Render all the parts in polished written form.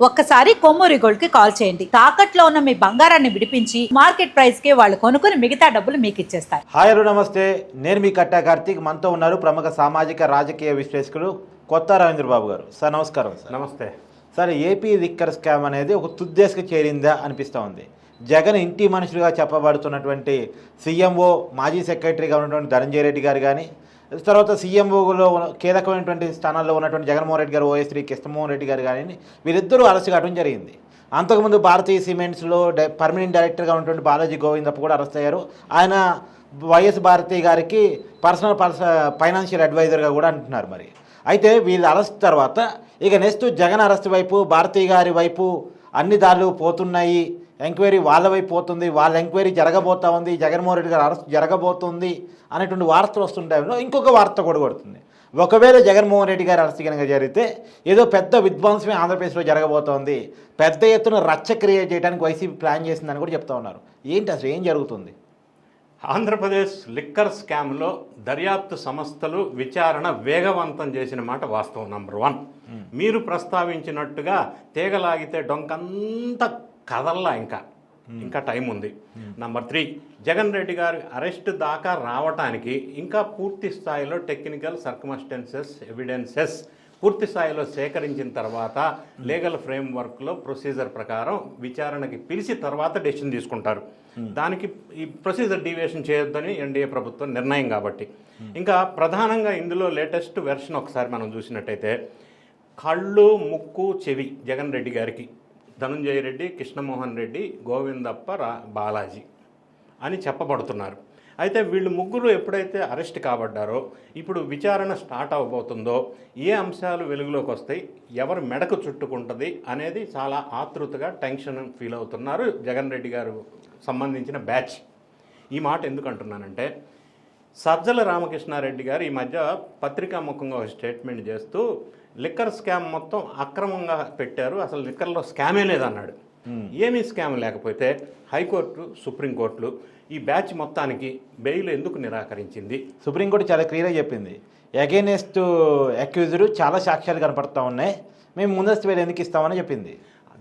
ఒక్కసారి కొమ్మూరి గోల్డ్ కి కాల్ చేయండి. తాకట్లో ఉన్న మీ బంగారాన్ని విడిపించి మార్కెట్ ప్రైస్ కి వాళ్ళు కొనుక్కుని మిగతా డబ్బులు మీకు ఇచ్చేస్తారు. హాయ్ హలో నమస్తే, నేను మీ కట్టా కార్తీక్. మనతో ఉన్నారు ప్రముఖ సామాజిక రాజకీయ విశ్లేషకులు కొత్త రవీంద్రబాబు గారు. సార్ నమస్కారం. సార్ నమస్తే. సార్, ఏపీ లిక్కర్ స్కామ్ అనేది ఒక తుద్దేశకు చేరిందా అనిపిస్తూ ఉంది. జగన్ ఇంటి మనుషులుగా చెప్పబడుతున్నటువంటి సీఎంఓ, మాజీ సెక్రటరీగా ఉన్నటువంటి ధనంజయ రెడ్డి గారు కానీ, తర్వాత సీఎంఓలో కీలకమైనటువంటి స్థానాల్లో ఉన్నటువంటి జగన్మోహన్ రెడ్డి గారు, ఓఎస్3 కృష్ణమోహన్ రెడ్డి గారు కానీ వీరిద్దరూ అరెస్ట్ కావడం జరిగింది. అంతకుముందు భారతీయ సిమెంట్స్లో పర్మనెంట్ డైరెక్టర్గా ఉన్నటువంటి బాలాజీ గోవిందప్ప కూడా అరెస్ట్ అయ్యారు. ఆయన వైఎస్ భారతి గారికి పర్సనల్ ఫైనాన్షియల్ అడ్వైజర్గా కూడా అంటున్నారు. మరి అయితే వీళ్ళు అరెస్ట్ తర్వాత ఇక నెక్స్ట్ జగన్ అరెస్ట్ వైపు, భారతి గారి వైపు అన్ని దారులు పోతున్నాయి. ఎంక్వైరీ వాళ్ళ వైపు పోతుంది, వాళ్ళ ఎంక్వైరీ జరగబోతా ఉంది, జగన్మోహన్ రెడ్డి గారు అరెస్ట్ జరగబోతుంది అనేటువంటి వార్తలు వస్తుంటాయి. ఇంకొక వార్త కూడా కొడుతుంది. ఒకవేళ జగన్మోహన్ రెడ్డి గారు అరెస్ట్ కనుక జరిగితే ఏదో పెద్ద విధ్వంసమే ఆంధ్రప్రదేశ్లో జరగబోతోంది, పెద్ద ఎత్తున రచ్చ క్రియేట్ చేయడానికి వైసీపీ ప్లాన్ చేసిందని కూడా చెప్తా ఉన్నారు. ఏంటి అసలు ఏం జరుగుతుంది? ఆంధ్రప్రదేశ్ లిక్కర్ స్కామ్లో దర్యాప్తు సంస్థలు విచారణ వేగవంతం చేసిన మాట వాస్తవం. నంబర్ 1, మీరు ప్రస్తావించినట్టుగా తీగలాగితే డొంకంతా కదల్లా, ఇంకా టైం ఉంది. నంబర్ 3, జగన్ రెడ్డి గారి అరెస్ట్ దాకా రావటానికి ఇంకా పూర్తి స్థాయిలో టెక్నికల్ సర్కమ్స్టెన్సెస్, ఎవిడెన్సెస్ పూర్తి స్థాయిలో సేకరించిన తర్వాత లీగల్ ఫ్రేమ్వర్క్లో ప్రొసీజర్ ప్రకారం విచారణకి పిలిచి తర్వాత డెసిషన్ తీసుకుంటారు. దానికి ఈ ప్రొసీజర్ డీవియేషన్ చేయొద్దని ఎన్డీఏ ప్రభుత్వం నిర్ణయం. కాబట్టి ఇంకా ప్రధానంగా ఇందులో లేటెస్ట్ వెర్షన్ ఒకసారి మనం చూసినట్టయితే, కళ్ళు, ముక్కు, చెవి జగన్ రెడ్డి గారికి ధనంజయ రెడ్డి, కృష్ణమోహన్ రెడ్డి, గోవిందప్ప, బాలాజీ అని చెప్పబడుతున్నారు. అయితే వీళ్ళు ముగ్గురు ఎప్పుడైతే అరెస్ట్ కాబడ్డారో, ఇప్పుడు విచారణ స్టార్ట్ అవ్వబోతుందో, ఏ అంశాలు వెలుగులోకి వస్తాయి, ఎవరు మెడకు చుట్టుకుంటుంది అనేది చాలా ఆతృతగా టెన్షన్ ఫీల్ అవుతున్నారు జగన్ రెడ్డి గారు సంబంధించిన బ్యాచ్. ఈ మాట ఎందుకు అంటున్నానంటే, సజ్జల రామకృష్ణారెడ్డి గారు ఈ మధ్య పత్రికాముఖంగా ఒక స్టేట్మెంట్ చేస్తూ లిక్కర్ స్కామ్ మొత్తం అక్రమంగా పెట్టారు, అసలు లిక్కర్లో స్కామే లేదన్నాడు. ఏమీ స్కామ్ లేకపోతే హైకోర్టు, సుప్రీంకోర్టులు ఈ బ్యాచ్ మొత్తానికి బెయిల్ ఎందుకు నిరాకరించింది? సుప్రీంకోర్టు చాలా క్లియర్గా చెప్పింది, అగైనెస్ట్ అక్యూజ్డ్ చాలా సాక్ష్యాలు కనపడతా ఉన్నాయి, మేము ముందస్తు బెయిల్ ఎందుకు ఇస్తామని చెప్పింది.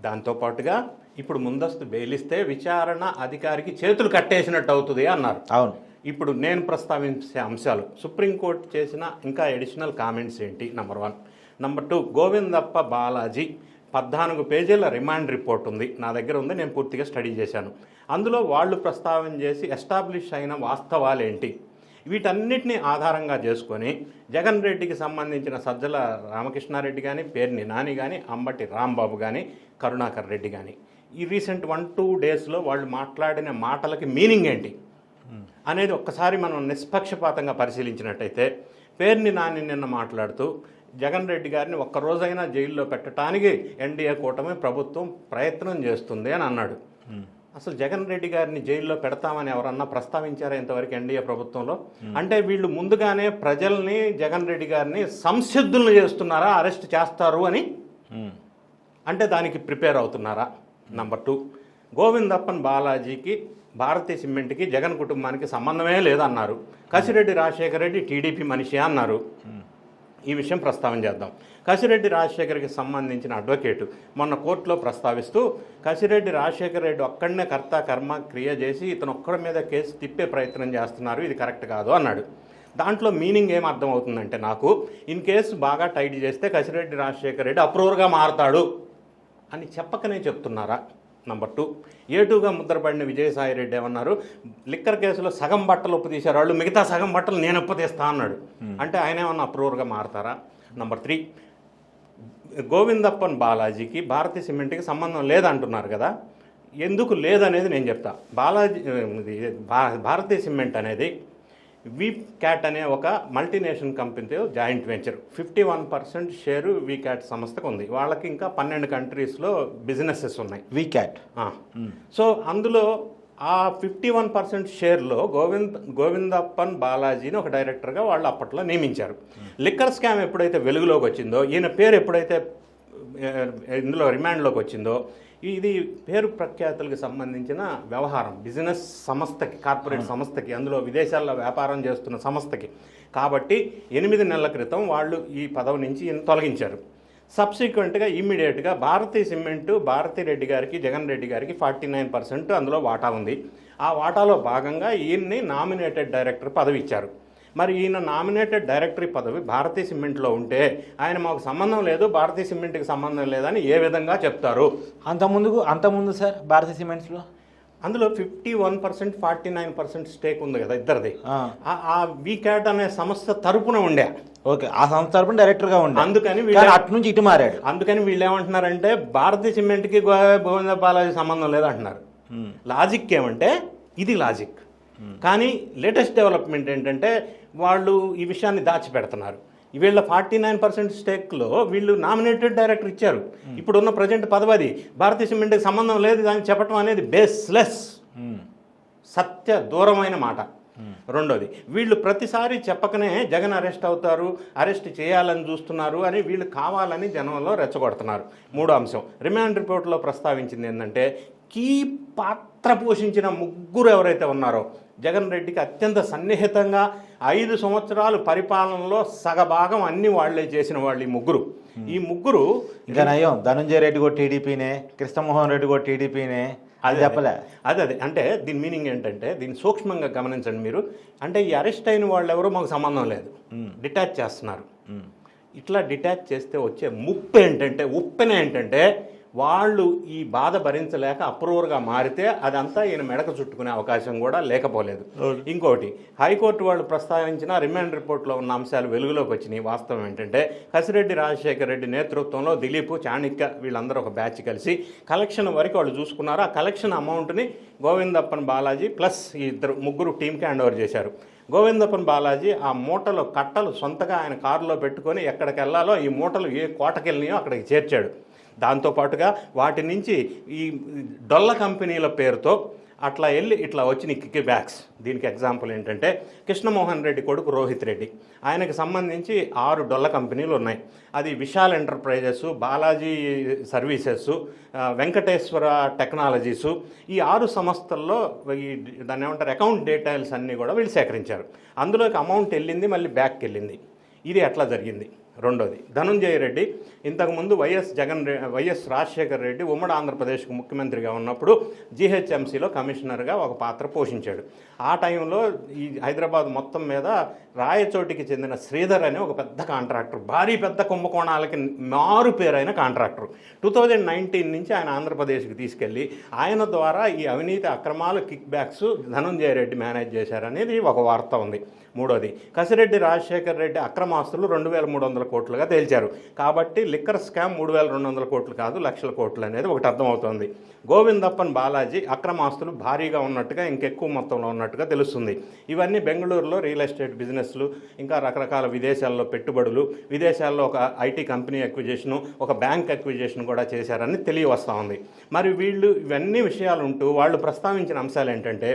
దాంతోపాటుగా ఇప్పుడు ముందస్తు బెయిల్ ఇస్తే విచారణ అధికారికి చేతులు కట్టేసినట్టు అవుతుంది అన్నారు. అవును. ఇప్పుడు నేను ప్రస్తావించే అంశాలు, సుప్రీంకోర్టు చేసిన ఇంకా అడిషనల్ కామెంట్స్ ఏంటి? నంబర్ 1. నంబర్ 2, గోవిందప్ప, బాలాజీ 14 పేజీల రిమాండ్ రిపోర్ట్ ఉంది, నా దగ్గర ఉంది, నేను పూర్తిగా స్టడీ చేశాను. అందులో వాళ్ళు ప్రస్తావన చేసి ఎస్టాబ్లిష్ అయిన వాస్తవాలేంటి, వీటన్నిటిని ఆధారంగా చేసుకొని జగన్ రెడ్డికి సంబంధించిన సజ్జల రామకృష్ణారెడ్డి కానీ, పేర్ని నాని కానీ, అంబటి రాంబాబు కానీ, కరుణాకర్ రెడ్డి కానీ ఈ రీసెంట్ 1-2 డేస్లో వాళ్ళు మాట్లాడిన మాటలకి మీనింగ్ ఏంటి అనేది ఒక్కసారి మనం నిష్పక్షపాతంగా పరిశీలించినట్టయితే, పేర్ని నాని నిన్న మాట్లాడుతూ జగన్ రెడ్డి గారిని ఒక్కరోజైనా జైల్లో పెట్టడానికి ఎన్డీఏ కూటమి ప్రభుత్వం ప్రయత్నం చేస్తుంది అని అన్నాడు. అసలు జగన్ రెడ్డి గారిని జైల్లో పెడతామని ఎవరన్నా ప్రస్తావించారా ఇంతవరకు ఎన్డీఏ ప్రభుత్వంలో? అంటే వీళ్ళు ముందుగానే ప్రజల్ని, జగన్ రెడ్డి గారిని సంసిద్ధులను చేస్తున్నారా అరెస్ట్ చేస్తారు అని? అంటే దానికి ప్రిపేర్ అవుతున్నారా? నంబర్ 2, గోవిందప్పన్, బాలాజీకి, భారతీయ సిమెంట్కి, జగన్ కుటుంబానికి సంబంధమే లేదన్నారు. కసిరెడ్డి రాజశేఖర రెడ్డి టీడీపీ మనిషి అన్నారు. ఈ విషయం ప్రస్తావన చేద్దాం. కసిరెడ్డి రాజశేఖర్కి సంబంధించిన అడ్వకేటు మొన్న కోర్టులో ప్రస్తావిస్తూ, కసిరెడ్డి రాజశేఖర రెడ్డి ఒక్కడనే కర్త కర్మ క్రియ చేసి ఇతను ఒక్కడి మీద కేసు తిప్పే ప్రయత్నం చేస్తున్నారు, ఇది కరెక్ట్ కాదు అన్నాడు. దాంట్లో మీనింగ్ ఏం అర్థం అవుతుందంటే, నాకు ఇన్ కేసు బాగా టైట్ చేస్తే కసిరెడ్డి రాజశేఖర రెడ్డి అప్రూవర్గా మారతాడు అని చెప్పకనే చెప్తున్నారా? నంబర్ 2, ఏటుగా ముద్రపడిన విజయసాయిరెడ్డి ఏమన్నారు, లిక్కర్ కేసులో సగం బట్టలు ఒప్పు తీశారు వాళ్ళు, మిగతా సగం బట్టలు నేను ఒప్పు తీస్తా అన్నాడు. అంటే ఆయన ఏమన్నా అప్రూవర్గా మారతారా? నంబర్ 3, గోవిందప్పన్, బాలాజీకి, భారతీయ సిమెంట్కి సంబంధం లేదంటున్నారు కదా, ఎందుకు లేదనేది నేను చెప్తా. భారతీయ సిమెంట్ అనేది వీక్యాట్ అనే ఒక మల్టీనేషనల్ కంపెనీతో జాయింట్ వెంచర్, 51% షేరు వీక్యాట్ సంస్థకు ఉంది. వాళ్ళకి ఇంకా 12 కంట్రీస్లో బిజినెసెస్ ఉన్నాయి. వీక్యాట్. సో అందులో ఆ 51% షేర్లో గోవిందప్పన్, బాలాజీని ఒక డైరెక్టర్గా వాళ్ళు అప్పట్లో నియమించారు. లిక్కర్ స్కామ్ ఎప్పుడైతే వెలుగులోకి వచ్చిందో, ఈయన పేరు ఎప్పుడైతే ఇందులో రిమాండ్లోకి వచ్చిందో, ఇది పేరు ప్రఖ్యాతులకు సంబంధించిన వ్యవహారం, బిజినెస్ సంస్థకి, కార్పొరేట్ సంస్థకి, అందులో విదేశాల్లో వ్యాపారం చేస్తున్న సంస్థకి. కాబట్టి 8 నెలల క్రితం వాళ్ళు ఈ పదవి నుంచి తొలగించారు. సబ్సిక్వెంట్గా ఇమ్మీడియట్గా భారతీ సిమెంటు భారతీ రెడ్డి గారికి జగన్ రెడ్డి గారికి 49% అందులో వాటా ఉంది. ఆ వాటాలో భాగంగా ఈయన్ని నామినేటెడ్ డైరెక్టర్ పదవి ఇచ్చారు. మరి ఈయన నామినేటెడ్ డైరెక్టరీ పదవి భారతీ సిమెంట్లో ఉంటే ఆయన మాకు సంబంధం లేదు, భారతీ సిమెంట్కి సంబంధం లేదని ఏ విధంగా చెప్తారు? అంతకుముందు సార్ భారతీ సిమెంట్స్లో అందులో 51% 49% స్టేక్ ఉంది కదా ఇద్దరిది. ఆ వీక్యాట్ అనే సంస్థ తరపున ఉండే. ఓకే, ఆ సంస్థ తరపున డైరెక్టర్గా ఉండే. అందుకని అటు నుంచి ఇటు మారాడు. అందుకని వీళ్ళు ఏమంటున్నారంటే భారతీ సిమెంట్కి గోవింద బాలాజీ సంబంధం లేదంటున్నారు. లాజిక్ ఏమంటే ఇది లాజిక్. కానీ లేటెస్ట్ డెవలప్మెంట్ ఏంటంటే వాళ్ళు ఈ విషయాన్ని దాచిపెడుతున్నారు. వీళ్ళ 49% స్టేక్లో వీళ్ళు నామినేటెడ్ డైరెక్టర్ ఇచ్చారు. ఇప్పుడున్న ప్రజెంట్ పదవి భారతీయ సిమెంట్కి సంబంధం లేదు దాన్ని చెప్పడం అనేది బేస్లెస్, సత్య దూరమైన మాట. రెండోది, వీళ్ళు ప్రతిసారి చెప్పకనే జగన్ అరెస్ట్ అవుతారు, అరెస్ట్ చేయాలని చూస్తున్నారు అని వీళ్ళు కావాలని జనంలో రెచ్చగొడుతున్నారు. మూడో అంశం రిమాండ్ రిపోర్ట్లో ప్రస్తావించింది ఏంటంటే కీ పాత్ర పోషించిన ముగ్గురు ఎవరైతే ఉన్నారో జగన్ రెడ్డికి అత్యంత సన్నిహితంగా 5 సంవత్సరాలు పరిపాలనలో సగభాగం అన్ని వాళ్లే చేసిన వాళ్ళు ఈ ముగ్గురు ఇంకా నయం. ధనంజయ రెడ్డి కూడా టీడీపీనే, కృష్ణమోహన్ రెడ్డి కూడా టీడీపీనే. అది చెప్పలే. అదే అంటే దీని మీనింగ్ ఏంటంటే దీన్ని సూక్ష్మంగా గమనించండి మీరు. అంటే ఈ అరెస్ట్ అయిన వాళ్ళు ఎవరో మాకు సంబంధం లేదు, డిటాచ్ చేస్తున్నారు. ఇట్లా డిటాచ్ చేస్తే వచ్చే ఉప్పెన ఏంటంటే వాళ్ళు ఈ బాధ భరించలేక అప్రూవర్గా మారితే అదంతా ఈయన మెడక చుట్టుకునే అవకాశం కూడా లేకపోలేదు. ఇంకోటి, హైకోర్టు వాళ్ళు ప్రస్తావించిన రిమాండ్ రిపోర్ట్లో ఉన్న అంశాలు వెలుగులోకి వచ్చినాయి. వాస్తవం ఏంటంటే కసిరెడ్డి రాజశేఖర రెడ్డి నేతృత్వంలో దిలీప్, చాణిక్య వీళ్ళందరూ ఒక బ్యాచ్ కలిసి కలెక్షన్ వరకు వాళ్ళు చూసుకున్నారు. ఆ కలెక్షన్ అమౌంట్ని గోవిందప్పన్ బాలాజీ ప్లస్ ఈ ముగ్గురు టీంకి హ్యాండ్ ఓవర్ చేశారు. గోవిందప్పన్ బాలాజీ ఆ మూటలు కట్టలు సొంతగా ఆయన కారులో పెట్టుకొని ఎక్కడికి వెళ్ళాలో ఈ మూటలు ఏ కోటకెళ్ళినాయో అక్కడికి చేర్చాడు. దాంతోపాటుగా వాటి నుంచి ఈ డొల్ల కంపెనీల పేరుతో అట్లా వెళ్ళి ఇట్లా వచ్చిన కిక్ బ్యాక్స్. దీనికి ఎగ్జాంపుల్ ఏంటంటే కృష్ణమోహన్ రెడ్డి కొడుకు రోహిత్ రెడ్డి, ఆయనకు సంబంధించి 6 డొల్ల కంపెనీలు ఉన్నాయి. అది విశాల్ ఎంటర్ప్రైజెస్, బాలాజీ సర్వీసెస్, వెంకటేశ్వర టెక్నాలజీసు, ఈ 6 సంస్థల్లో ఈ దాన్ని ఏమంటారు అకౌంట్ డీటెయిల్స్ అన్నీ కూడా వీళ్ళు సేకరించారు. అందులోకి అమౌంట్ వెళ్ళింది, మళ్ళీ బ్యాక్కి వెళ్ళింది. ఇది ఎట్లా జరిగింది? రెండోది, ధనంజయ రెడ్డి ఇంతకుముందు వైఎస్ రాజశేఖర రెడ్డి ఉమ్మడి ఆంధ్రప్రదేశ్కు ముఖ్యమంత్రిగా ఉన్నప్పుడు జీహెచ్ఎంసీలో కమిషనర్గా ఒక పాత్ర పోషించాడు. ఆ టైంలో ఈ హైదరాబాద్ మొత్తం మీద రాయచోటికి చెందిన శ్రీధర్ అనే ఒక పెద్ద కాంట్రాక్టర్, భారీ పెద్ద కుంభకోణాలకి మారు పేరైన కాంట్రాక్టర్ 2019 నుంచి ఆయన ఆంధ్రప్రదేశ్కి తీసుకెళ్ళి ఆయన ద్వారా ఈ అవినీతి అక్రమాలు kick backs Dhananjaya Reddy manage చేశారనేది ఒక వార్త ఉంది. మూడోది, కసిరెడ్డి రాజశేఖర రెడ్డి అక్రమాస్తులు 2300 కోట్లుగా తేల్చారు. కాబట్టి లిక్కర్ స్కామ్ 3200 కోట్లు కాదు, లక్షల కోట్లు అనేది ఒకటి అర్థమవుతోంది. గోవిందప్పన్ బాలాజీ అక్రమాస్తులు భారీగా ఉన్నట్టుగా, ఇంకెక్కువ మొత్తంలో ఉన్నట్టుగా తెలుస్తుంది. ఇవన్నీ బెంగళూరులో రియల్ ఎస్టేట్ బిజినెస్లు, ఇంకా రకరకాల విదేశాల్లో పెట్టుబడులు, విదేశాల్లో ఒక ఐటీ కంపెనీ అక్విజిషను, ఒక బ్యాంక్ అక్విజిషన్ కూడా చేశారని తెలియవస్తూ ఉంది. మరి వీళ్ళు ఇవన్నీ విషయాలు ఉంటూ వాళ్ళు ప్రస్తావించిన అంశాలు ఏంటంటే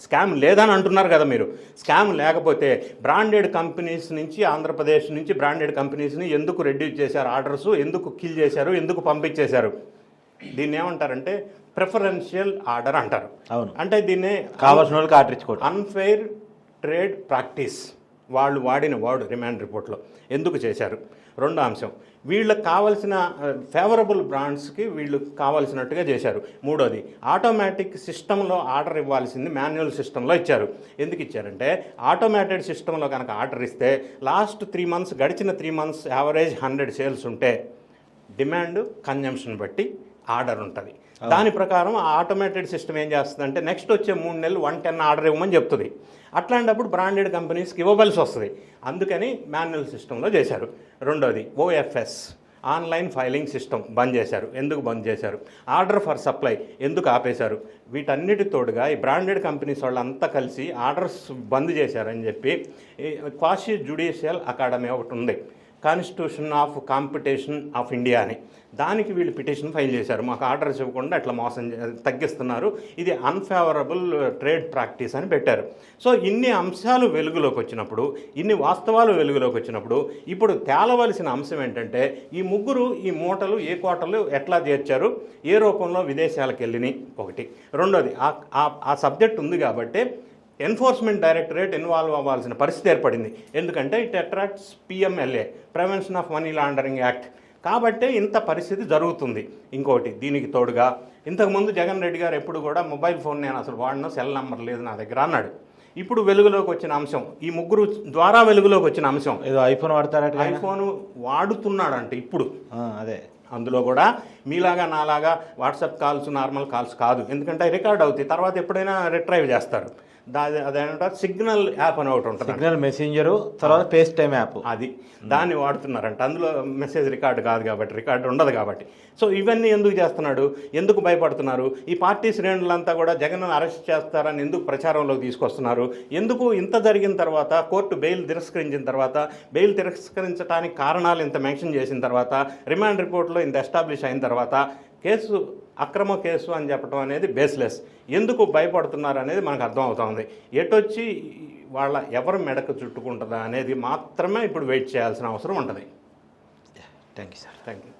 స్కామ్ లేదని అంటున్నారు కదా మీరు. స్కామ్ లేకపోతే బ్రాండెడ్ కంపెనీస్ నుంచి, ఆంధ్రప్రదేశ్ నుంచి బ్రాండెడ్ కంపెనీస్ని ఎందుకు రెడ్యూస్ చేశారు ఆర్డర్స్, ఎందుకు కిల్ చేశారు, ఎందుకు పంపించేశారు? దీన్ని ఏమంటారంటే ప్రిఫరెన్షియల్ ఆర్డర్ అంటారు. అవును, అంటే దీన్నే కావాల్సిన వాళ్ళకి ఆర్డర్ ఇచ్చుకోవడం, అన్ఫెయిర్ ట్రేడ్ ప్రాక్టీస్ వాళ్ళు వాడిన వర్డ్ రిమాండ్ రిపోర్ట్లో. ఎందుకు చేశారు? రెండో అంశం, వీళ్ళకి కావాల్సిన ఫేవరబుల్ బ్రాండ్స్కి వీళ్ళు కావాల్సినట్టుగా చేశారు. మూడోది, ఆటోమేటిక్ సిస్టంలో ఆర్డర్ ఇవ్వాల్సింది మాన్యువల్ సిస్టంలో ఇచ్చారు. ఎందుకు ఇచ్చారంటే ఆటోమేటెడ్ సిస్టంలో కనుక ఆర్డర్ ఇస్తే లాస్ట్ 3 months గడిచిన 3 months యావరేజ్ 100 సేల్స్ ఉంటే డిమాండ్ కన్జంప్షన్ బట్టి ఆర్డర్ ఉంటుంది. దాని ప్రకారం ఆ ఆటోమేటెడ్ సిస్టమ్ ఏం చేస్తుందంటే నెక్స్ట్ వచ్చే 3 నెలలు 110 ఆర్డర్ ఇవ్వమని చెప్తుంది. అట్లాంటప్పుడు బ్రాండెడ్ కంపెనీస్కి ఇవ్వవలసి వస్తుంది. అందుకని మాన్యువల్ సిస్టంలో చేశారు. రెండోది, ఓఎఫ్ఎస్ ఆన్లైన్ ఫైలింగ్ సిస్టమ్ బంద్ చేశారు. ఎందుకు బంద్ చేశారు? ఆర్డర్ ఫర్ సప్లై ఎందుకు ఆపేశారు? వీటన్నిటి తోడుగా ఈ బ్రాండెడ్ కంపెనీస్ వాళ్ళంతా కలిసి ఆర్డర్స్ బంద్ చేశారని చెప్పి క్వాషీ జ్యుడిషియల్ అకాడమీ ఒకటి ఉంది, constitution of competition of India అని. దానికి వీళ్ళు పిటిషన్ ఫైల్ చేశారు. మాకు ఆర్డర్స్ ఇవ్వకుండా ఇట్లా మోసం తగ్గిస్తున్నారు, ఇది అన్ఫేవరబుల్ ట్రేడ్ ప్రాక్టీస్ అని పెట్టారు. సో ఇన్ని అంశాలు వెలుగులోకి వచ్చినప్పుడు, ఇన్ని వాస్తవాలు వెలుగులోకి వచ్చినప్పుడు ఇప్పుడు తేలవలసిన అంశం ఏంటంటే ఈ ముగ్గురు ఈ మూటలు ఏ కోటలు ఎట్లా చేర్చారు, ఏ రూపంలో విదేశాలకు వెళ్ళినాయి ఒకటి. రెండోది, ఆ సబ్జెక్ట్ ఉంది కాబట్టి ఎన్ఫోర్స్మెంట్ డైరెక్టరేట్ ఇన్వాల్వ్ అవ్వాల్సిన పరిస్థితి ఏర్పడింది. ఎందుకంటే it attracts PMLA, prevention of money laundering act. కాబట్టే ఇంత పరిస్థితి జరుగుతుంది. ఇంకోటి దీనికి తోడుగా ఇంతకుముందు జగన్ రెడ్డి గారు ఎప్పుడు కూడా మొబైల్ ఫోన్ నేను అసలు వాడిన, సెల్ నెంబర్ లేదు నా దగ్గర అన్నాడు. ఇప్పుడు వెలుగులోకి వచ్చిన అంశం, ఈ ముగ్గురు ద్వారా వెలుగులోకి వచ్చిన అంశం, ఏదో ఐఫోన్ వాడతారట, ఐఫోన్ వాడుతున్నాడంటే ఇప్పుడు అదే అందులో కూడా మీలాగా నాలాగా వాట్సాప్ కాల్స్, నార్మల్ కాల్స్ కాదు, ఎందుకంటే రికార్డ్ అవుతాయి, తర్వాత ఎప్పుడైనా రిట్రైవ్ చేస్తారు. అదేంటారు సిగ్నల్ యాప్ అని ఒకటి ఉంటుంది, సిగ్నల్ మెసెంజరు, తర్వాత ఫేస్ టైమ్ యాప్, అది దాన్ని వాడుతున్నారంట. అందులో మెసేజ్ రికార్డు కాదు కాబట్టి, రికార్డు ఉండదు కాబట్టి. సో ఇవన్నీ ఎందుకు చేస్తున్నాడు, ఎందుకు భయపడుతున్నారు? ఈ పార్టీ శ్రేణులంతా కూడా జగన్ అరెస్ట్ చేస్తారని ఎందుకు ప్రచారంలోకి తీసుకొస్తున్నారు? ఎందుకు ఇంత జరిగిన తర్వాత కోర్టు బెయిల్ తిరస్కరించిన తర్వాత, బెయిల్ తిరస్కరించడానికి కారణాలు ఇంత మెన్షన్ చేసిన తర్వాత, రిమాండ్ రిపోర్ట్లో ఇంత ఎస్టాబ్లిష్ అయిన తర్వాత కేసు అక్రమ కేసు అని చెప్పడం అనేది బేస్లెస్. ఎందుకు భయపడుతున్నారు అనేది మనకు అర్థమవుతుంది. ఎటొచ్చి వాళ్ళ ఎవరు మెడకు చుట్టుకుంటుందా అనేది మాత్రమే ఇప్పుడు వెయిట్ చేయాల్సిన అవసరం ఉంటుంది. Thank you sir. Thank you.